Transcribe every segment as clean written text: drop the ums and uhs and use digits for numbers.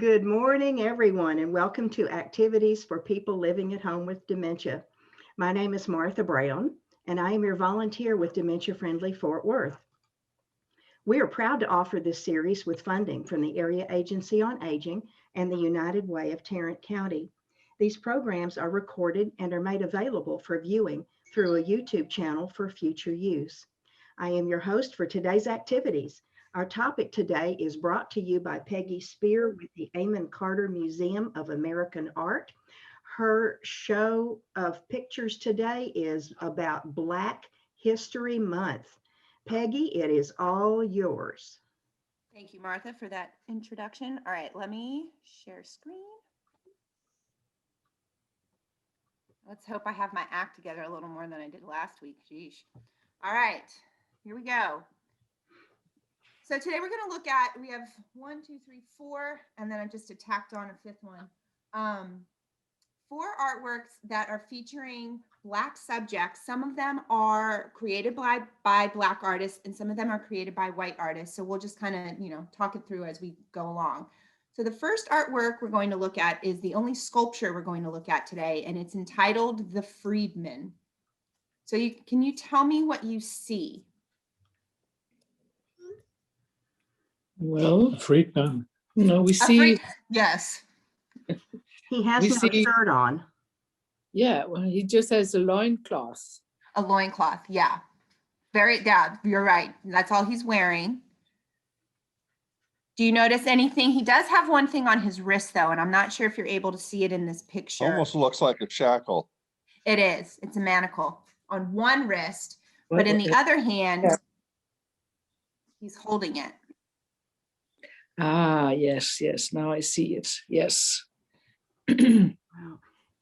Good morning, everyone, and welcome to Activities for People Living at Home with Dementia. My name is Martha Brown, and I am your volunteer with Dementia Friendly Fort Worth. We are proud to offer this series with funding from the Area Agency on Aging and the United Way of Tarrant County. These programs are recorded and are made available for viewing through a YouTube channel for future use. I am your host for today's activities. Our topic today is brought to you by Peggy Spear with the Amon Carter Museum of American Art. Her show of pictures today is about Black History Month. Peggy, it is all yours. Thank you, Martha, for that introduction. All right, let me share screen. Let's hope I have my act together a little more than I did last week. Sheesh. All right, here we go. So today we're going to look at, we have 1, 2, 3, 4, and then I just tacked on a fifth one. 4 artworks that are featuring Black subjects. Some of them are created by Black artists, and some of them are created by white artists. So we'll just kind of, talk it through as we go along. So the first artwork we're going to look at is the only sculpture we're going to look at today, and it's entitled The Friedman. So can you tell me what you see? Well, Friedman. We see. Yes. He has no shirt on. Yeah, well, he just has a loincloth. A loincloth, yeah. Yeah, you're right. That's all he's wearing. Do you notice anything? He does have one thing on his wrist, though, and I'm not sure if you're able to see it in this picture. Almost looks like a shackle. It is. It's a manacle on one wrist, but in the other hand, he's holding it. Ah, yes. Now I see it. Yes. Wow.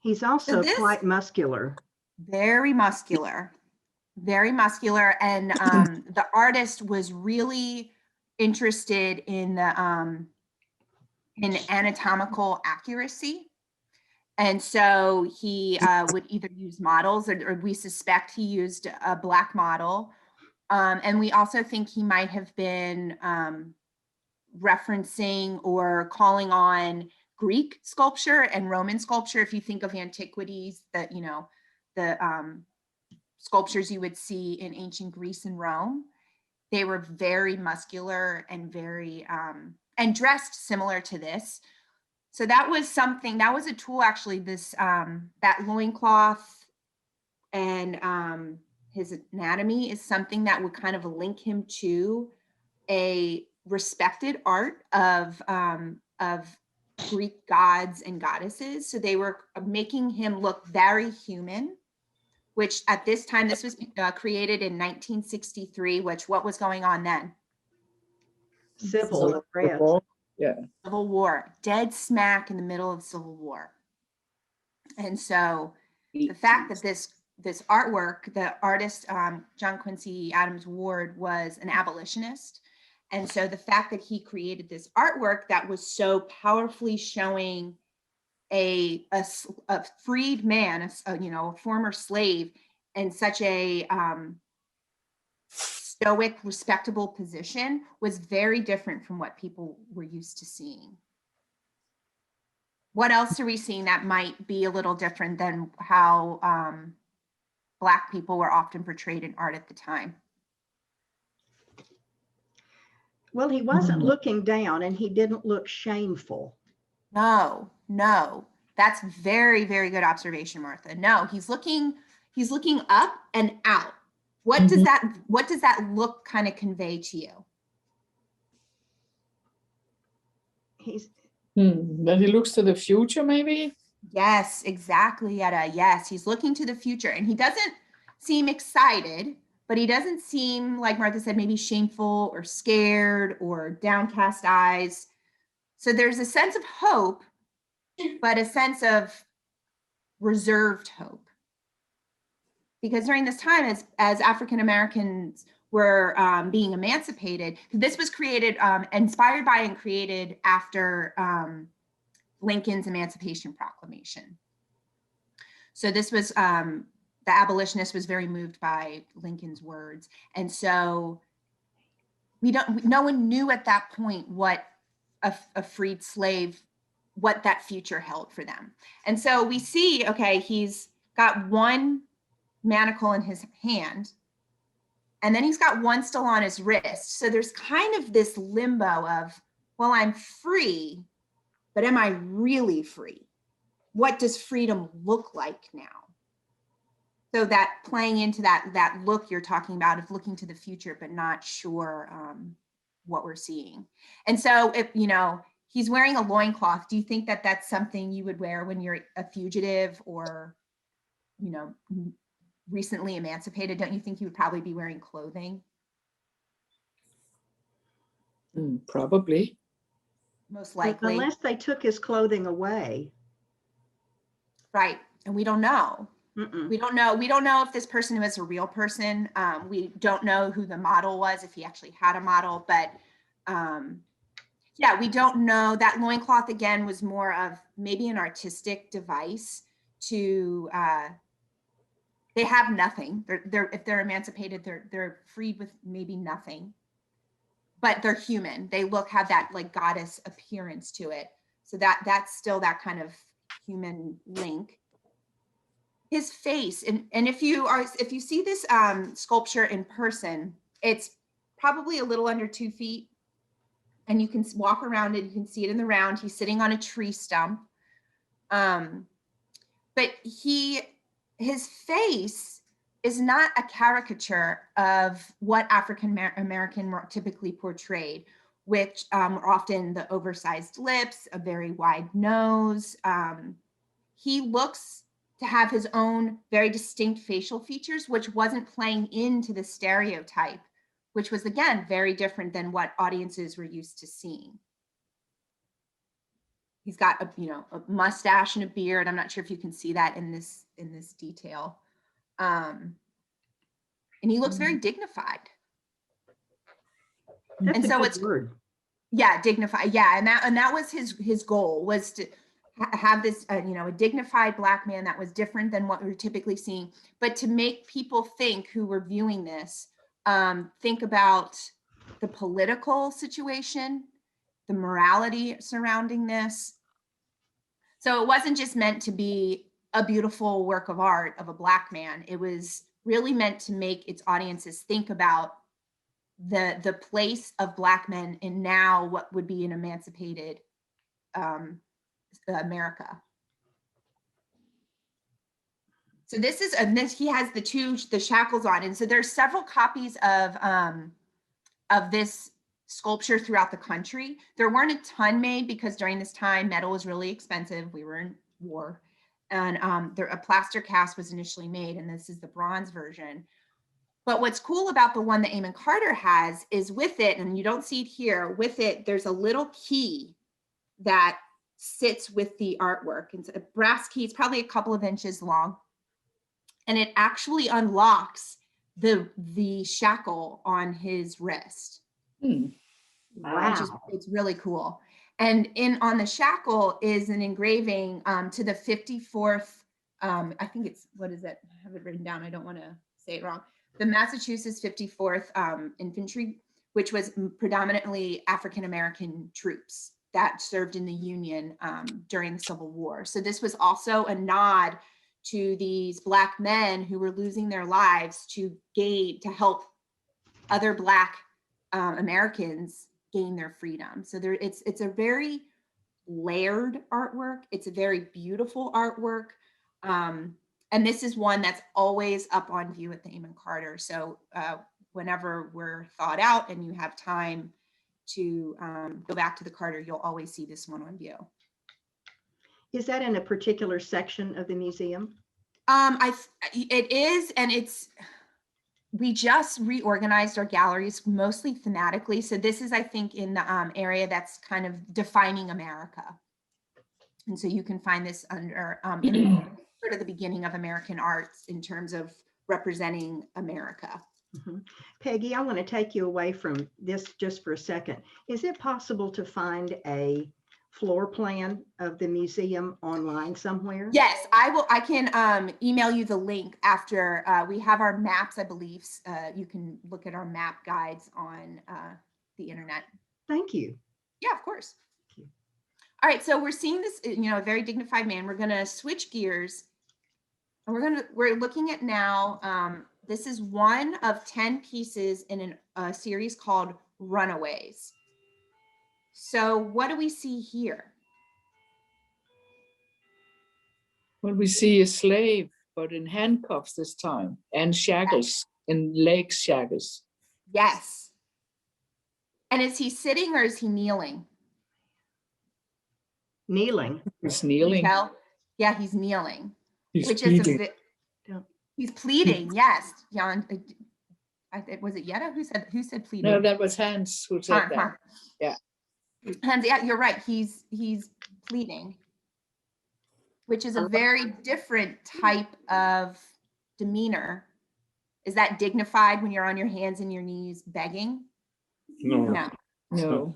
He's also quite muscular. Very muscular. Very muscular. And the artist was really interested in the in anatomical accuracy. And so he would either use models, or we suspect he used a Black model. And we also think he might have been referencing or calling on Greek sculpture and Roman sculpture. If you think of antiquities, that the sculptures you would see in ancient Greece and Rome, they were very muscular and very and dressed similar to this. So that was something, that was a tool actually, this that loincloth and his anatomy is something that would kind of link him to a respected art of Greek gods and goddesses. So they were making him look very human, which at this time, this was created in 1963, which what was going on then? Civil War. Yeah. Civil War, dead smack in the middle of Civil War. And so the fact that this artwork, the artist, John Quincy Adams Ward, was an abolitionist. And so the fact that he created this artwork that was so powerfully showing a freed man, a former slave, in such a stoic, respectable position was very different from what people were used to seeing. What else are we seeing that might be a little different than how Black people were often portrayed in art at the time? Well, he wasn't looking down, and he didn't look shameful. No. That's very, very good observation, Martha. No, he's looking up and out. What does that look kind of convey to you? That he looks to the future, maybe? Yes, exactly, Yetta. Yes, he's looking to the future, and he doesn't seem excited, but he doesn't seem, like Martha said, maybe shameful or scared or downcast eyes. So there's a sense of hope, but a sense of reserved hope. Because during this time, as African Americans were being emancipated, this was created, inspired by and created after Lincoln's Emancipation Proclamation. So this was, the abolitionist was very moved by Lincoln's words. And so no one knew at that point what a freed slave what that future held for them. And so we see, okay, he's got one manacle in his hand, and then he's got one still on his wrist. So there's kind of this limbo of, well, I'm free, but am I really free? What does freedom look like now? So that playing into that look you're talking about of looking to the future, but not sure what we're seeing. And so if, you know, he's wearing a loincloth, do you think that that's something you would wear when you're a fugitive or, you know, recently emancipated? Don't you think you would probably be wearing clothing? Probably. Most likely. Unless they took his clothing away. Right. And we don't know. Mm-mm. We don't know. We don't know if this person was a real person. We don't know who the model was, if he actually had a model, but yeah, we don't know. That loincloth again was more of maybe an artistic device to, they have nothing. If they're emancipated, they're freed with maybe nothing, but they're human. They have that like goddess appearance to it. So that's still that kind of human link. His face, and if you see this sculpture in person, it's probably a little under 2 feet, and you can walk around it. You can see it in the round. He's sitting on a tree stump, but his face is not a caricature of what African American were typically portrayed, which are often the oversized lips, a very wide nose. He looks to have his own very distinct facial features, which wasn't playing into the stereotype, which was, again, very different than what audiences were used to seeing. He's got a mustache and a beard. I'm not sure if you can see that in this detail. And he looks very dignified. That's and a so good it's word. Yeah, dignified. Yeah, and that was his goal, was to have this a dignified Black man that was different than what we're typically seeing, but to make people think, who were viewing this, think about the political situation, the morality surrounding this. So it wasn't just meant to be a beautiful work of art of a Black man. It was really meant to make its audiences think about the place of Black men in now what would be an emancipated America. So this is he has the shackles on, and so there's several copies of this sculpture throughout the country. There weren't a ton made because during this time metal was really expensive. We were in war, and a plaster cast was initially made, and this is the bronze version. But what's cool about the one that Eamon Carter has is with it, and you don't see it here, with it, there's a little key that sits with the artwork. It's a brass key. It's probably a couple of inches long. And it actually unlocks the shackle on his wrist. Wow. It's really cool. And on the shackle is an engraving to the 54th, I think it's, what is it? I have it written down. I don't want to say it wrong. The Massachusetts 54th Infantry, which was predominantly African-American troops that served in the Union during the Civil War. So this was also a nod to these Black men who were losing their lives to help other Black Americans gain their freedom. So it's a very layered artwork. It's a very beautiful artwork. And this is one that's always up on view at the Eamon Carter. So whenever we're thawed out and you have time to go back to the Carter, you'll always see this one on view. Is that in a particular section of the museum? It is, and we just reorganized our galleries mostly thematically. So this is, I think, in the area that's kind of defining America. And so you can find this under sort of the beginning of American arts in terms of representing America. Mm-hmm. Peggy, I want to take you away from this just for a second. Is it possible to find a floor plan of the museum online somewhere? Yes, I can email you the link after we have our maps, I believe. You can look at our map guides on the internet. Thank you. Yeah, of course. Thank you. All right, so we're seeing this, a very dignified man. We're gonna switch gears, and we're looking at now. This is one of 10 pieces in a series called Runaways. So what do we see here? Well, we see a slave, but in handcuffs this time, and shackles, in leg shackles. Yes. And is he sitting or is he kneeling? Kneeling. He's Can you kneeling. tell? Yeah, he's kneeling. He's Which pleading. is he's pleading. Yes, Jan. Was it Yetta who said pleading? No, that was Hans who said that. Yeah. Hans, yeah, you're right. He's pleading, which is a very different type of demeanor. Is that dignified when you're on your hands and your knees begging? No. No.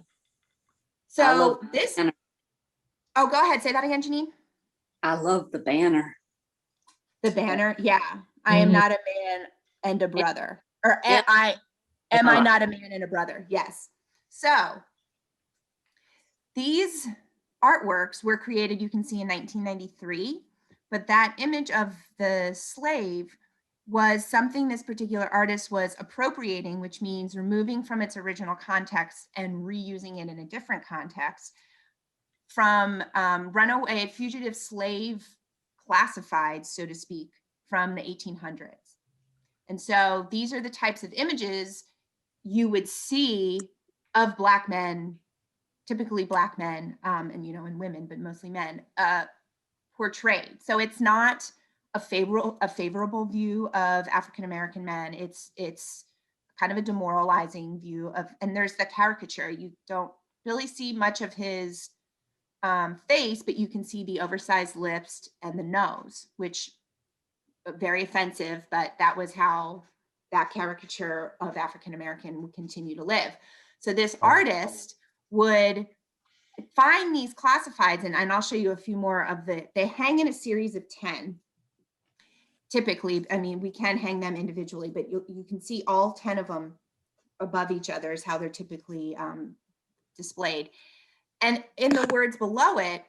So this. Oh, go ahead. Say that again, Janine. I love the banner. The banner, yeah. I am not a man and a brother. Or am I not a man and a brother? Yes. So these artworks were created, you can see, in 1993, but that image of the slave was something this particular artist was appropriating, which means removing from its original context and reusing it in a different context from runaway fugitive slave classified, so to speak, from the 1800s. And so these are the types of images you would see of Black men, typically Black men, and women, but mostly men, portrayed. So it's not a favorable view of African-American men. It's kind of a demoralizing view of, and there's the caricature. You don't really see much of his face, but you can see the oversized lips and the nose, which very offensive, but that was how that caricature of African American would continue to live. So this artist would find these classifieds, and I'll show you a few more of they hang in a series of 10. Typically, I mean, we can hang them individually, but you can see all 10 of them above each other is how they're typically displayed. And in the words below it,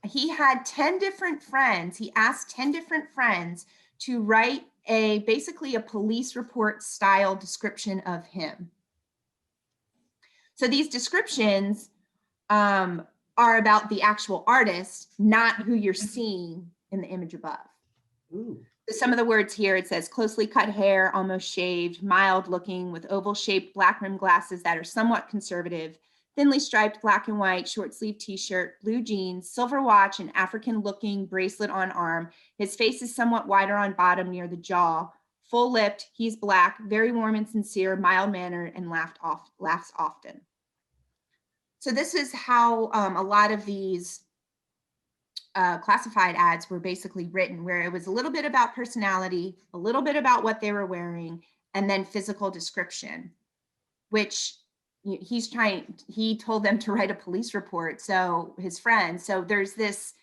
he had 10 different friends. He asked 10 different friends to write basically a police report style description of him. So these descriptions are about the actual artist, not who you're seeing in the image above. Ooh. So some of the words here, it says closely cut hair, almost shaved, mild looking, with oval shaped black rimmed glasses that are somewhat conservative, thinly striped black and white short sleeve t-shirt, blue jeans, silver watch, and African looking bracelet on arm. His face is somewhat wider on bottom near the jaw, full lipped, he's black, very warm and sincere, mild mannered, and laughs often. So this is how a lot of these classified ads were basically written, where it was a little bit about personality, a little bit about what they were wearing, and then physical description, which he told them to write a police report. So his friends, so there's this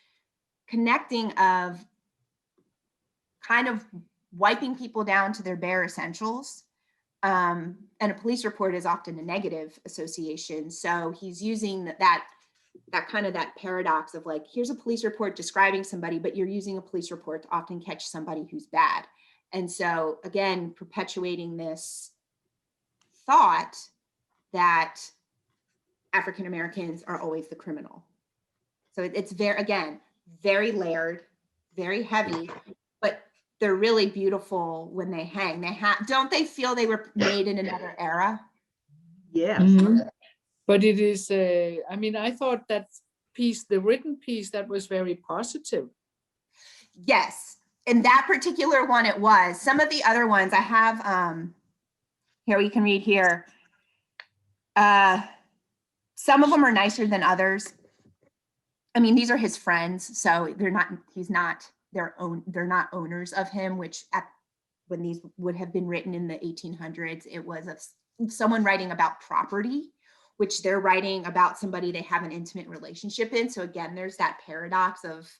connecting of kind of wiping people down to their bare essentials. And a police report is often a negative association. So he's using that kind of that paradox of like, here's a police report describing somebody, but you're using a police report to often catch somebody who's bad. And so again, perpetuating this thought that African Americans are always the criminal. So it's very layered, very heavy, but they're really beautiful when they hang. Don't they feel they were made in another era? Yes. Mhm. But it is, I thought that piece, the written piece, that was very positive. Yes. In that particular one, it was. Some of the other ones I have, here we can read here. Some of them are nicer than others. I mean, these are his friends, so they're not owners of him, which when these would have been written in the 1800s, it was someone writing about property, which they're writing about somebody they have an intimate relationship in. So again, there's that paradox of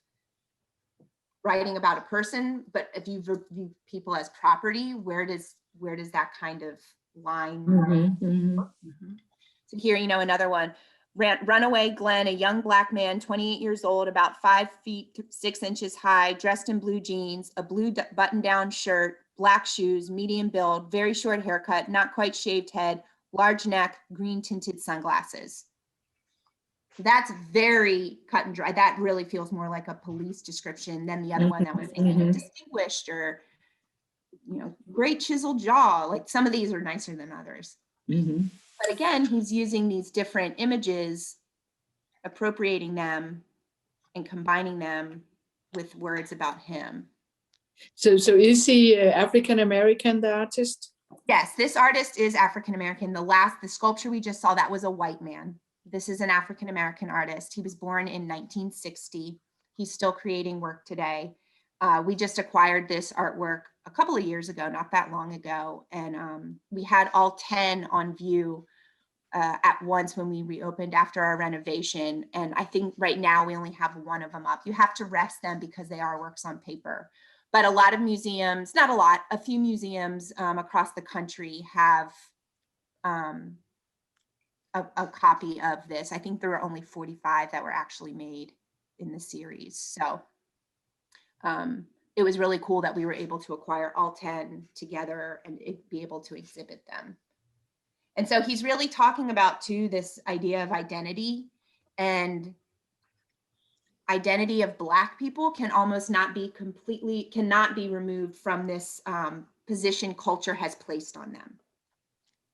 writing about a person, but if you view people as property, where does that kind of line? Mm-hmm, mm-hmm. So here, another one. Runaway Glenn, a young Black man, 28 years old, about 5 feet 6 inches high, dressed in blue jeans, a blue button-down shirt, black shoes, medium build, very short haircut, not quite shaved head, large neck, green tinted sunglasses. That's very cut and dry. That really feels more like a police description than the other one that was saying distinguished or, great chiseled jaw. Like some of these are nicer than others. But again, he's using these different images, appropriating them and combining them with words about him. So is he African American, the artist? Yes, this artist is African American. The sculpture we just saw, that was a white man. This is an African American artist. He was born in 1960. He's still creating work today. We just acquired this artwork a couple of years ago, not that long ago. And we had all 10 on view at once when we reopened after our renovation. And I think right now we only have one of them up. You have to rest them because they are works on paper. But a lot of museums, not a lot, a few museums across the country have a copy of this. I think there were only 45 that were actually made in the series. So it was really cool that we were able to acquire all 10 together and be able to exhibit them. And so he's really talking about too, this idea of identity, and identity of Black people can almost cannot be removed from this position culture has placed on them.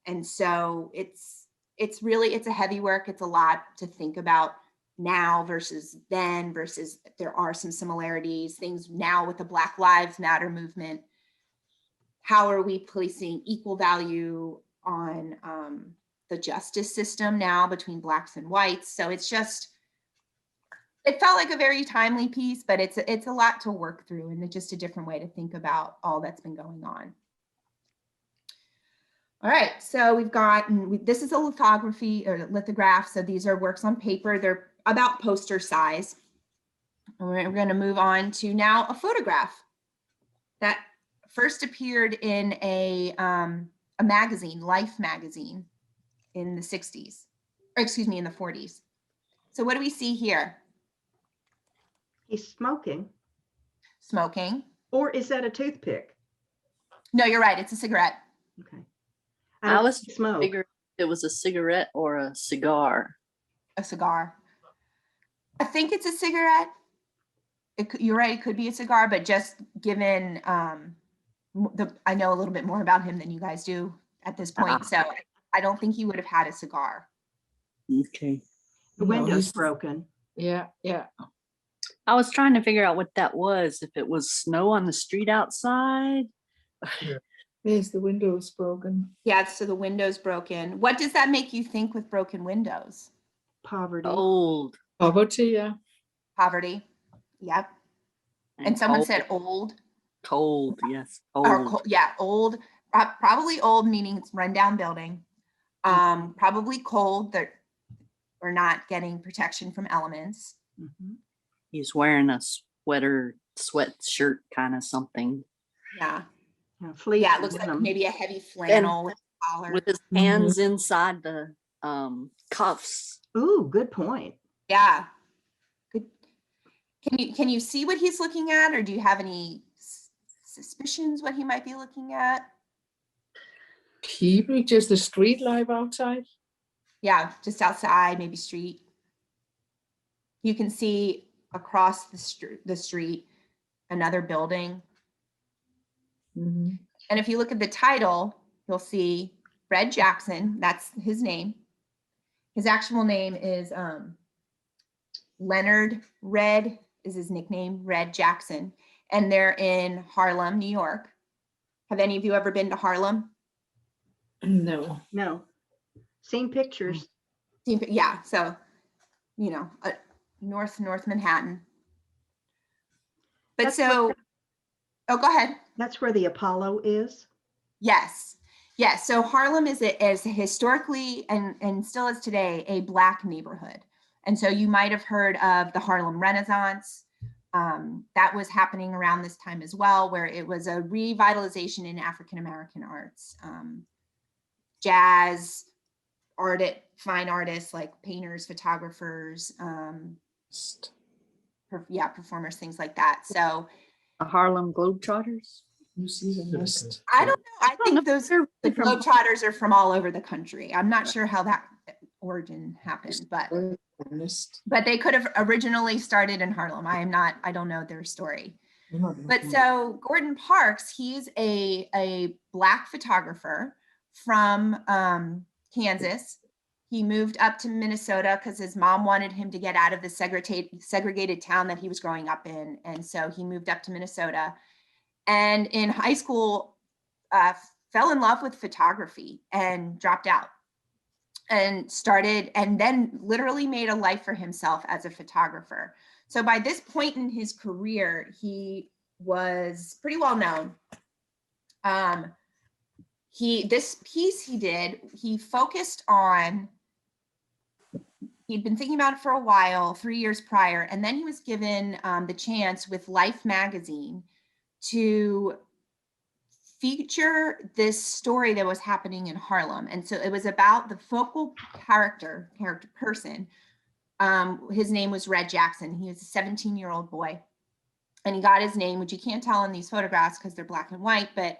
And so it's a heavy work. It's a lot to think about now versus then, versus there are some similarities, things now with the Black Lives Matter movement. How are we placing equal value on the justice system now between Blacks and whites? So it felt like a very timely piece, but it's a lot to work through, and just a different way to think about all that's been going on. All right, so we've got, this is a lithography or lithograph. So these are works on paper. They're about poster size. And we're going to move on to now a photograph that first appeared in a magazine, Life magazine, in the 60s, or excuse me, in the 40s. So what do we see here? He's smoking. Smoking. Or is that a toothpick? No, you're right. It's a cigarette. Okay. I was smoke. figuring it was a cigarette or a cigar. A cigar. I think it's a cigarette. You're right. It could be a cigar, but just given I know a little bit more about him than you guys do at this point. So I don't think he would have had a cigar. Okay. The window's broken. Yeah. I was trying to figure out what that was. If it was snow on the street outside. Yes, the window is broken. Yeah, so the window's broken. What does that make you think with broken windows? Poverty. Old. Poverty, yeah. Poverty. Yep. And someone said old. Cold, yes. Old. Or yeah, old. Probably old, meaning it's rundown building. Probably cold. We're not getting protection from elements. Mm-hmm. He's wearing a sweatshirt kind of something. Yeah. Yeah, it looks like maybe a heavy flannel with a collar. With his hands inside the cuffs. Ooh, good point. Yeah. Good. Can you see what he's looking at, or do you have any suspicions what he might be looking at? People, just the street life outside. Yeah, just outside, maybe street. You can see across the street another building. Mm-hmm. And if you look at the title, you'll see Red Jackson. That's his name. His actual name is Leonard Red is his nickname, Red Jackson. And they're in Harlem, New York. Have any of you ever been to Harlem? No. Seen pictures. Yeah, so, North Manhattan. But go ahead. That's where the Apollo is. Yes. So Harlem is historically and still is today a Black neighborhood. And so you might have heard of the Harlem Renaissance. That was happening around this time as well, where it was a revitalization in African American arts, jazz, fine artists like painters, photographers, performers, things like that. So The Harlem Globetrotters. You see the list. I don't know. I don't know think if they're the from- Globetrotters are from all over the country. I'm not sure how that origin happened, but List. they could have originally started in Harlem. I don't know their story. But so Gordon Parks, he's a Black photographer from Kansas. He moved up to Minnesota because his mom wanted him to get out of the segregated town that he was growing up in. And so he moved up to Minnesota. And in high school, fell in love with photography and dropped out and then literally made a life for himself as a photographer. So by this point in his career, he was pretty well known. This piece he did, he focused on, he'd been thinking about it for a while, 3 years prior, and then he was given the chance with Life magazine to feature this story that was happening in Harlem. And so it was about the focal character person. His name was Red Jackson. He was a 17-year-old boy. And he got his name, which you can't tell in these photographs because they're black and white, but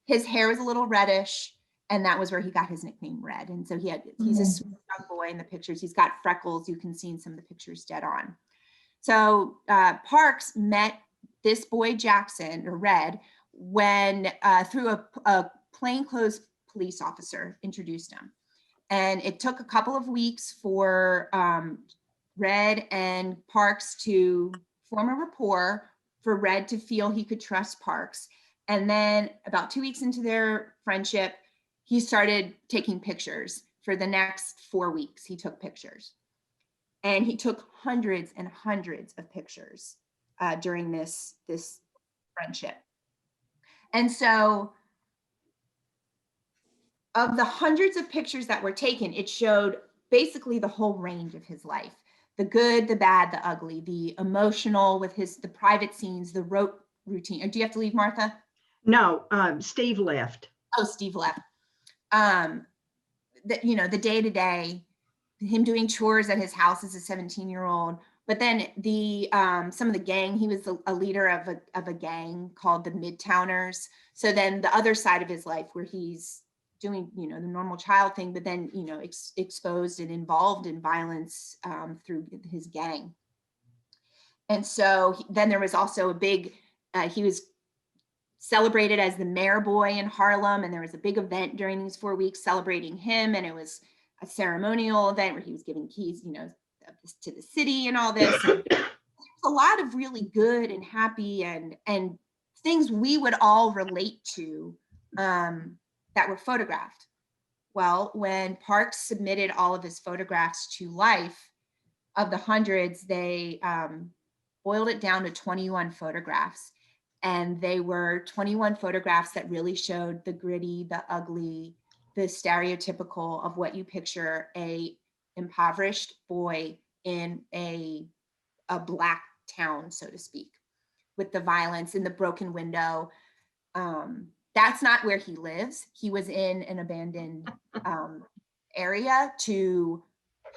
his hair was a little reddish, and that was where he got his nickname Red. And so he's a sweet young boy in the pictures. He's got freckles. You can see in some of the pictures dead on. So Parks met this boy Jackson, or Red, when through a plainclothes police officer introduced him. And it took a couple of weeks for Red and Parks to form a rapport, for Red to feel he could trust Parks. And then about 2 weeks into their friendship, he started taking pictures. For the next 4 weeks, he took pictures. And he took hundreds and hundreds of pictures during this friendship. And so of the hundreds of pictures that were taken, it showed basically the whole range of his life: the good, the bad, the ugly, the emotional with the private scenes, the rote routine. Or do you have to leave, Martha? No, Steve left. Oh, Steve left. The day-to-day, him doing chores at his house as a 17-year-old. But then some of the gang, he was a leader of a gang called the Midtowners. So then the other side of his life, where he's doing, the normal child thing, but then, exposed and involved in violence through his gang. And so then there was also a big, he was celebrated as the mayor boy in Harlem. And there was a big event during these 4 weeks celebrating him. And it was a ceremonial event where he was giving keys, to the city and all this. And there's a lot of really good and happy and things we would all relate to that were photographed. Well, when Parks submitted all of his photographs to Life, of the hundreds, they boiled it down to 21 photographs. And they were 21 photographs that really showed the gritty, the ugly, the stereotypical of what you picture a impoverished boy in a Black town, so to speak, with the violence and the broken window. That's not where he lives. He was in an abandoned area to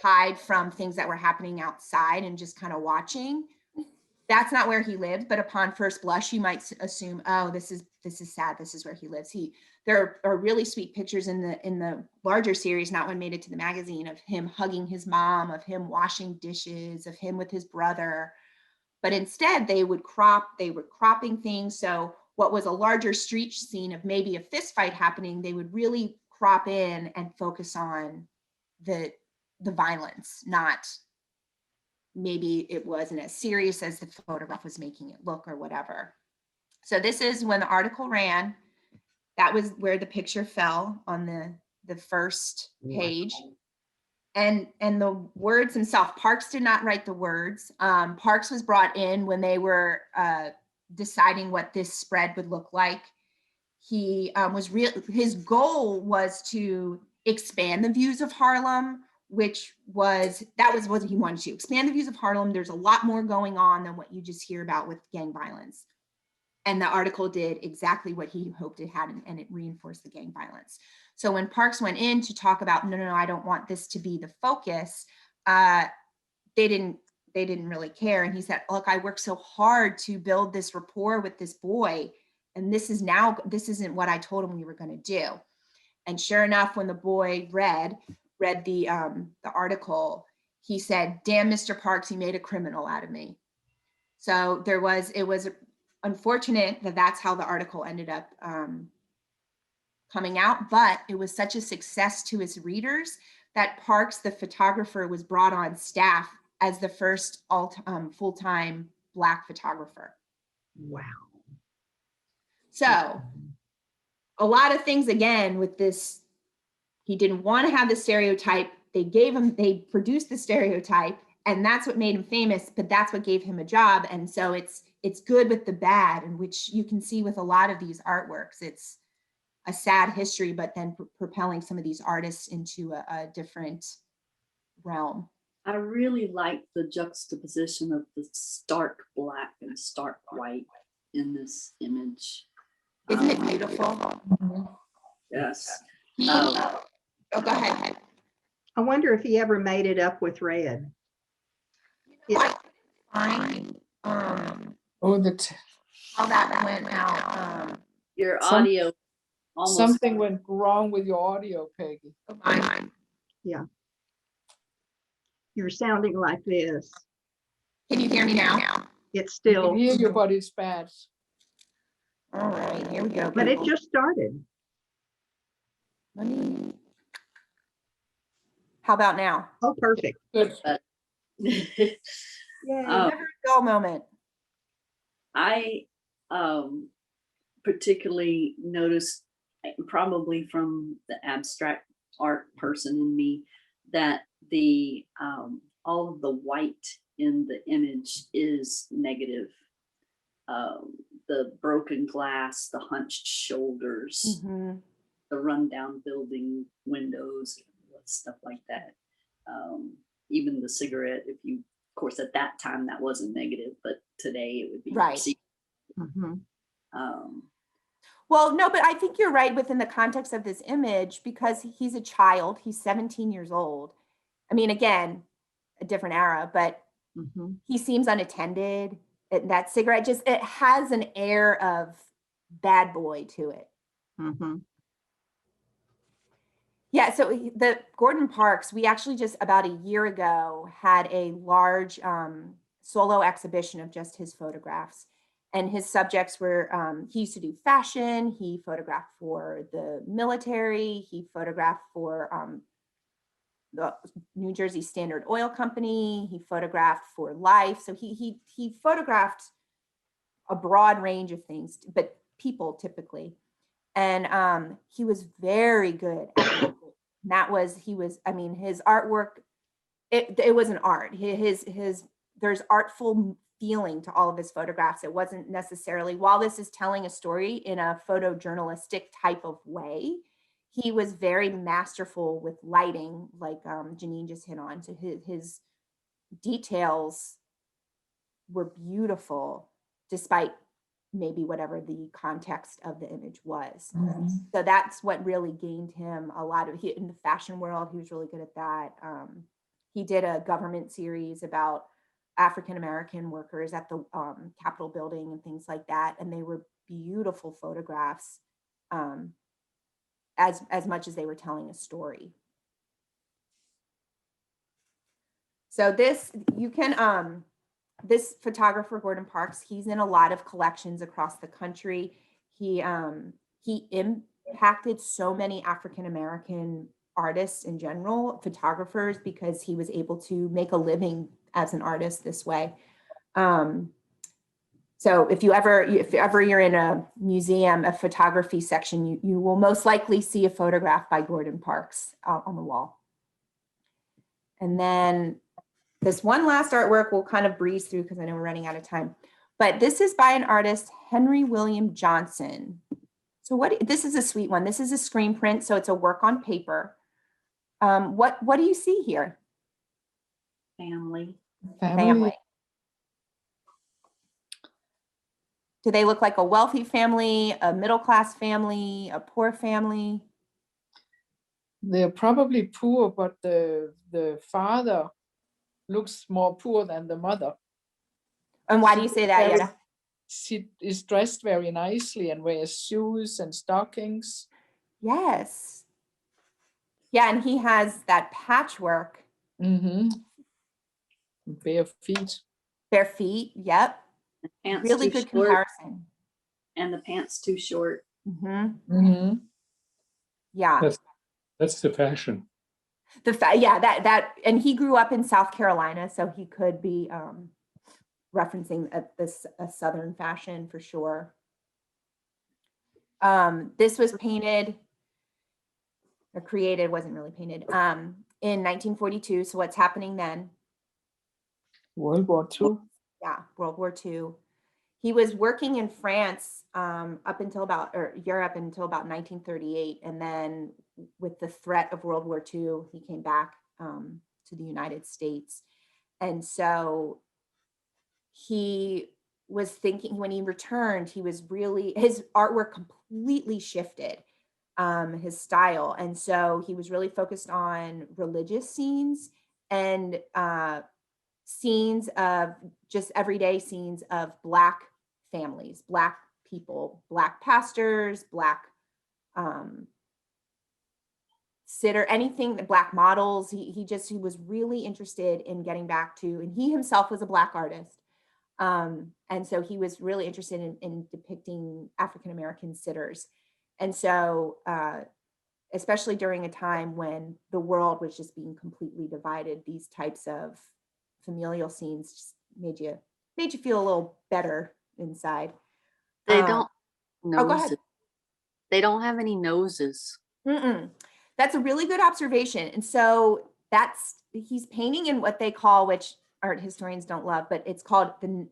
hide from things that were happening outside and just kind of watching. That's not where he lived, but upon first blush, you might assume, oh, this is sad. This is where he lives. There are really sweet pictures in the larger series, not one made it to the magazine, of him hugging his mom, of him washing dishes, of him with his brother. But instead, they were cropping things. So what was a larger street scene of maybe a fist fight happening, they would really crop in and focus on the violence, not maybe it wasn't as serious as the photograph was making it look or whatever. So this is when the article ran. That was where the picture fell on the first page. And the words themselves, Parks did not write the words. Parks was brought in when they were deciding what this spread would look like. He his goal was to expand the views of Harlem, that was what he wanted to expand the views of Harlem. There's a lot more going on than what you just hear about with gang violence. And the article did exactly what he hoped it had, and it reinforced the gang violence. So when Parks went in to talk about, no, I don't want this to be the focus, they didn't really care. And he said, look, I worked so hard to build this rapport with this boy, and this isn't what I told him we were going to do. And sure enough, when the boy read the article, he said, damn, Mr. Parks, you made a criminal out of me. So it was unfortunate that that's how the article ended up coming out, but it was such a success to his readers that Parks, the photographer, was brought on staff as the first full-time Black photographer. Wow. So a lot of things, again, with this, he didn't want to have the stereotype. They produced the stereotype, and that's what made him famous, but that's what gave him a job. And so it's good with the bad, and which you can see with a lot of these artworks. It's a sad history, but then propelling some of these artists into a different realm. I really like the juxtaposition of the stark black and stark white in this image. Isn't it beautiful? Yes. Oh, go ahead. I wonder if he ever made it up with red. I find Oh, how that went out. Your Some- audio almost. something went wrong with your audio, Peggy. Yeah. You're sounding like this. Can you hear me now? It's I still, can hear you, but it's bad. All right, here we go. but it people. just started. How about now? Oh, perfect. Good. Yay. Never dull moment. I particularly noticed, probably from the abstract art person in me, that the all of the white in the image is negative. The broken glass, the hunched shoulders, Mhm. the rundown building windows, stuff like that. Even the cigarette, if you, of course, at that time that wasn't negative, but today it would be Right. perceived. Mhm. Well, no, but I think you're right within the context of this image, because he's a child. He's 17 years old. I mean, again, a different era, but Mhm. he seems unattended. That cigarette it has an air of bad boy to it. Mhm. Yeah, so the Gordon Parks, we actually just about a year ago had a large solo exhibition of just his photographs. And his subjects were, he used to do fashion, he photographed for the military, he photographed for the New Jersey Standard Oil Company, he photographed for Life. So he photographed a broad range of things, but people typically. And he was very good at it. I mean, his artwork, it was an art. There's artful feeling to all of his photographs. It wasn't necessarily, while this is telling a story in a photojournalistic type of way, he was very masterful with lighting, like Janine just hit on. So his details were beautiful, despite maybe whatever the context of the image was. Mhm. So that's what really gained him a lot of, in the fashion world, he was really good at that. He did a government series about African-American workers at the Capitol building and things like that. And they were beautiful photographs, as much as they were telling a story. So this photographer, Gordon Parks, he's in a lot of collections across the country. He impacted so many African-American artists in general, photographers, because he was able to make a living as an artist this way. So if ever you're in a museum, a photography section, you will most likely see a photograph by Gordon Parks on the wall. And then this one last artwork we'll kind of breeze through because I know we're running out of time. But this is by an artist, Henry William Johnson. So this is a sweet one. This is a screen print, so it's a work on paper. What do you see here? Family. Family. Do they look like a wealthy family, a middle-class family, a poor family? They're probably poor, but the father looks more poor than the mother. And why do you say that, Very- Yetta? She is dressed very nicely and wears shoes and stockings. Yes. Yeah, and he has that patchwork. Mm-hmm. Bare feet. Bare feet. Yep. Pants Really too good short, comparison. and the pants too short. Mm-hmm. Mm-hmm. Yeah. That's the fashion. Yeah, that and he grew up in South Carolina, so he could be referencing a Southern fashion for sure. This was painted or created, wasn't really painted, in 1942. So what's happening then? World War II. Yeah, World War II. He was working in France up until about, or Europe until about 1938. And then with the threat of World War II, he came back to the United States. And so he was thinking, when he returned, he was really, his artwork completely shifted, his style. And so he was really focused on religious scenes and scenes of just everyday scenes of Black families, Black people, Black pastors, Black sitter, anything, Black models. He was really interested in getting back to, and he himself was a Black artist. And so he was really interested in depicting African-American sitters. And so, especially during a time when the world was just being completely divided, these types of familial scenes just made you feel a little better inside. They don't go ahead. noses. They don't have any noses. Mm-mm. That's a really good observation. And so he's painting in what they call, which art historians don't love, but it's called the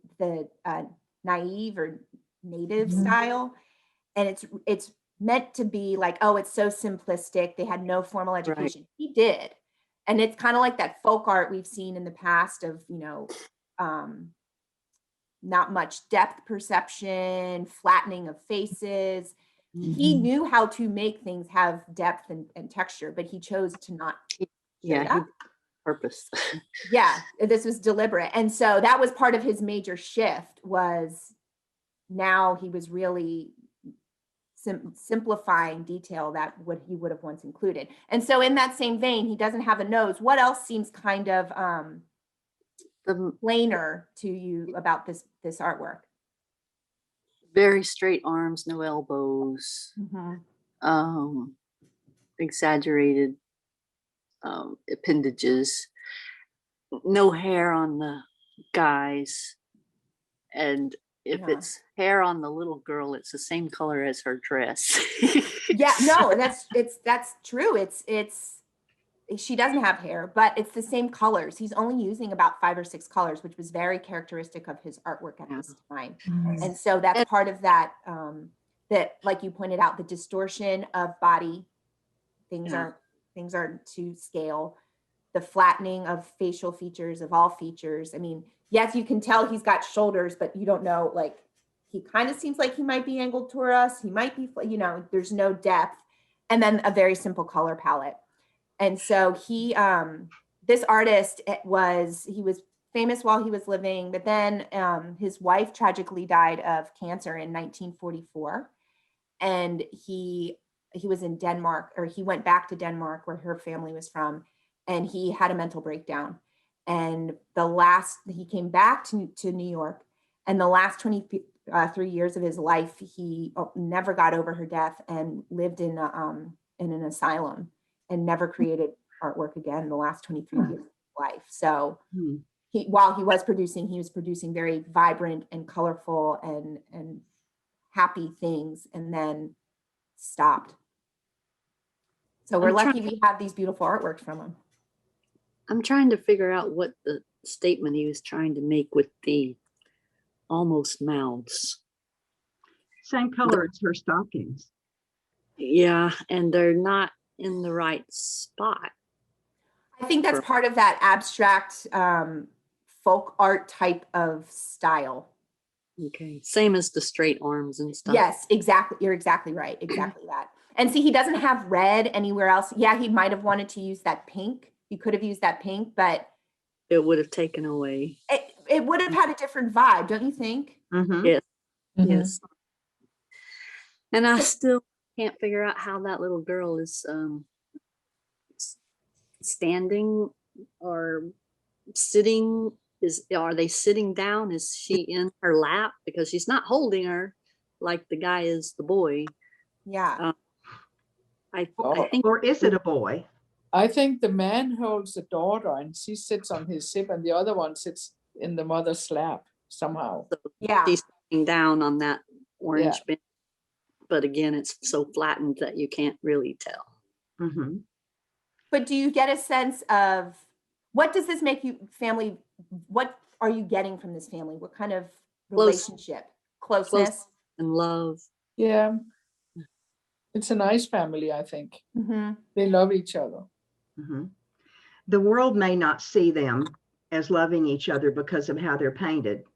naive or native style. And it's meant to be like, oh, it's so simplistic. They had no formal education. Right. He did. And it's kind of like that folk art we've seen in the past of, not much depth perception, flattening of faces. Mm-hmm. He knew how to make things have depth and texture, but he chose to not. Purpose. Yeah, this was deliberate. And so that was part of his major shift, was now he was really simplifying detail that what he would have once included. And so in that same vein, he doesn't have a nose. What else seems kind of plainer to you about this artwork? Very straight arms, no elbows, mm-hmm. Exaggerated appendages, no hair on the guys, and if it's hair on the little girl, it's the same color as her dress. Yeah, no, that's true. It's she doesn't have hair, but it's the same colors. He's only using about 5 or 6 colors, which was very characteristic of his artwork at this time. Mm-hmm. And so that's part of that, that, like you pointed out, the distortion of body, things aren't to scale, the flattening of facial features, of all features. I mean, yes, you can tell he's got shoulders, but you don't know, like, he kind of seems like he might be angled toward us. He might be, there's no depth. And then a very simple color palette. And so this artist he was famous while he was living, but then his wife tragically died of cancer in 1944. And he was in Denmark, or he went back to Denmark where her family was from, and he had a mental breakdown. And he came back to New York, and the last 23 years of his life, he never got over her death and lived in an asylum and never created artwork again in the last 23 years of his life. So while he was producing very vibrant and colorful and happy things, and then stopped. So we're lucky we have these beautiful artworks from him. I'm trying to figure out what the statement he was trying to make with the almost mouths. Same color as her stockings. Yeah, and they're not in the right spot. I think that's part of that abstract folk art type of style. Okay, same as the straight arms and stuff. Yes, exactly. You're exactly right. Exactly that. And see, he doesn't have red anywhere else. Yeah, he might have wanted to use that pink. He could have used that pink, but It would have taken away. it would have had a different vibe, don't you think? Mhm. Yes, Mhm. yes. And I still can't figure out how that little girl is standing or sitting. Are they sitting down? Is she in her lap? Because she's not holding her like the guy is the boy. Yeah. I Oh. think Or is it a boy? I think the man holds the daughter and she sits on his hip and the other one sits in the mother's lap somehow. Yeah. she's sitting down on that orange Yeah. bench. But again, it's so flattened that you can't really tell. Mhm. But do you get a sense of what does this make you family? What are you getting from this family? What kind of Close. relationship? Closeness? And love. Yeah. It's a nice family, I think. Mm-hmm. They love each other. Mhm. The world may not see them as loving each other because of how they're painted,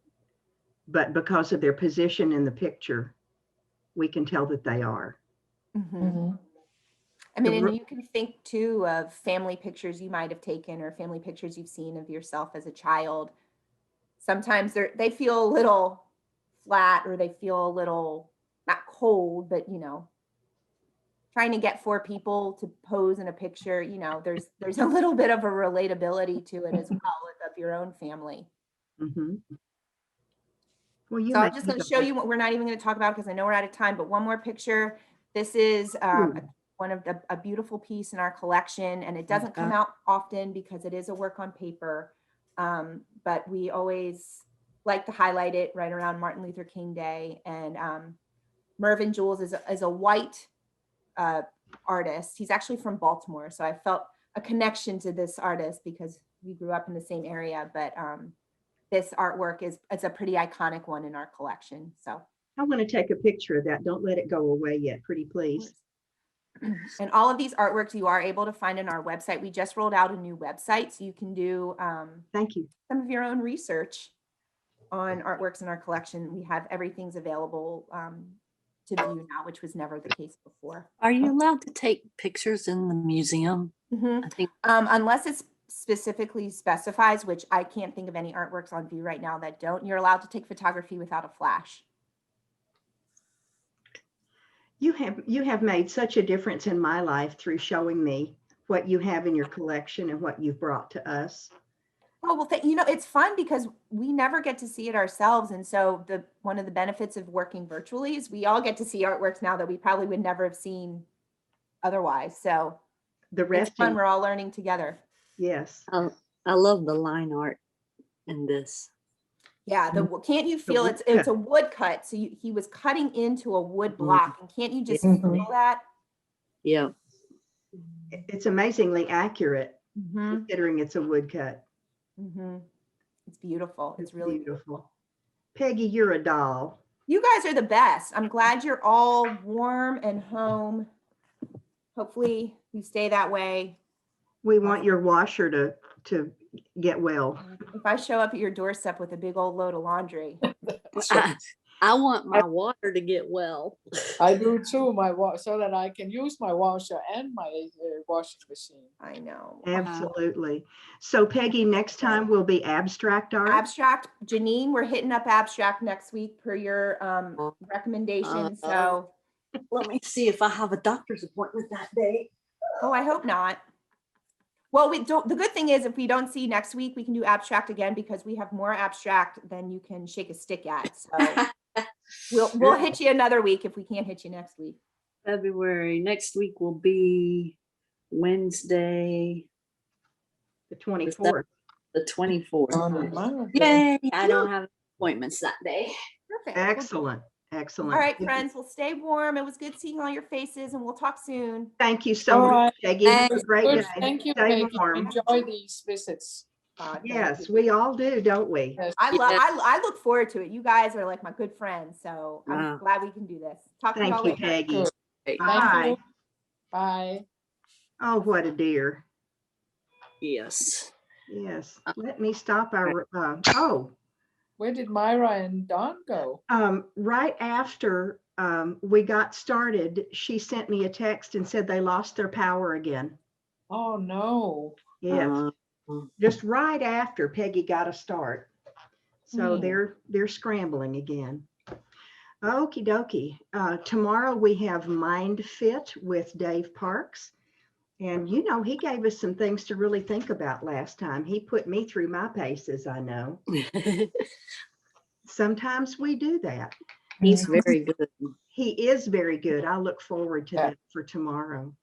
but because of their position in the picture, we can tell that they are. Mm-hmm. Mhm. I mean, The and you can think too of family pictures you might have taken or family pictures you've seen of yourself as a child. Sometimes they feel a little flat or they feel a little not cold, but trying to get four people to pose in a picture, there's a little bit of a relatability to it as well of your own family. Mhm. Well, you So I'm make just me going to go- show you what we're not even going to talk about because I know we're out of time, but one more picture. This is one of a beautiful piece in our collection, and it doesn't come out often because it is a work on paper. But we always like to highlight it right around Martin Luther King Day. And Mervyn Jules is a white artist. He's actually from Baltimore. So I felt a connection to this artist because we grew up in the same area, but this artwork is a pretty iconic one in our collection. So I want to take a picture of that. Don't let it go away yet, pretty please. and all of these artworks you are able to find on our website. We just rolled out a new website so you can do Thank you. some of your own research on artworks in our collection. We have everything's available to view now, which was never the case before. Are you allowed to take pictures in the museum? Mm-hmm. I think Unless it specifically specifies, which I can't think of any artworks on view right now that don't, you're allowed to take photography without a flash. You have made such a difference in my life through showing me what you have in your collection and what you've brought to us. Oh, well, it's fun because we never get to see it ourselves. And so one of the benefits of working virtually is we all get to see artworks now that we probably would never have seen otherwise. So The it's rest, fun. We're all learning together. yes. I love the line art in this. Yeah. Can't you feel it's a wood cut? So he was cutting into a wood block, and can't you just feel that? Yeah. It's amazingly accurate considering it's a woodcut. Mm-hmm. It's beautiful. It's really beautiful. Peggy, you're a doll. You guys are the best. I'm glad you're all warm and home. Hopefully you stay that way. We want your washer to get well. If I show up at your doorstep with a big old load of laundry. I want my water to get well. I do too, so that I can use my washer and my washing machine. I know. Absolutely. So Peggy, next time will be abstract art. Abstract. Janine, we're hitting up abstract next week per your recommendation. So let me see if I have a doctor's appointment that day. Oh, I hope not. Well, the good thing is if we don't see next week, we can do abstract again because we have more abstract than you can shake a stick at. So we'll hit you another week if we can't hit you next week. February. Next week will be Wednesday, the 24th. The 24th. Yay! I don't have appointments that day. Perfect. Excellent. Excellent. All right, friends, we'll stay warm. It was good seeing all your faces, and we'll talk soon. Thank you so much, Peggy. Have a great day. Thank you, Stay Peggy. warm. Enjoy these visits. Yes, we all do, don't we? Yes. I look forward to it. You guys are like my good friends, so I'm glad we can do this. Talk to you all later. Thank you, Peggy. Bye. Bye. Oh, what a dear. Yes. Yes. Let me stop our. Where did Myra and Don go? Right after we got started, she sent me a text and said they lost their power again. Oh, no. Yes, just right after Peggy got a start. So they're scrambling again. Okie dokie. Tomorrow we have Mind Fit with Dave Parks. And you know, he gave us some things to really think about last time. He put me through my paces, I know. Sometimes we do that. He's very good. He is very good. I look forward to Yeah. that for tomorrow.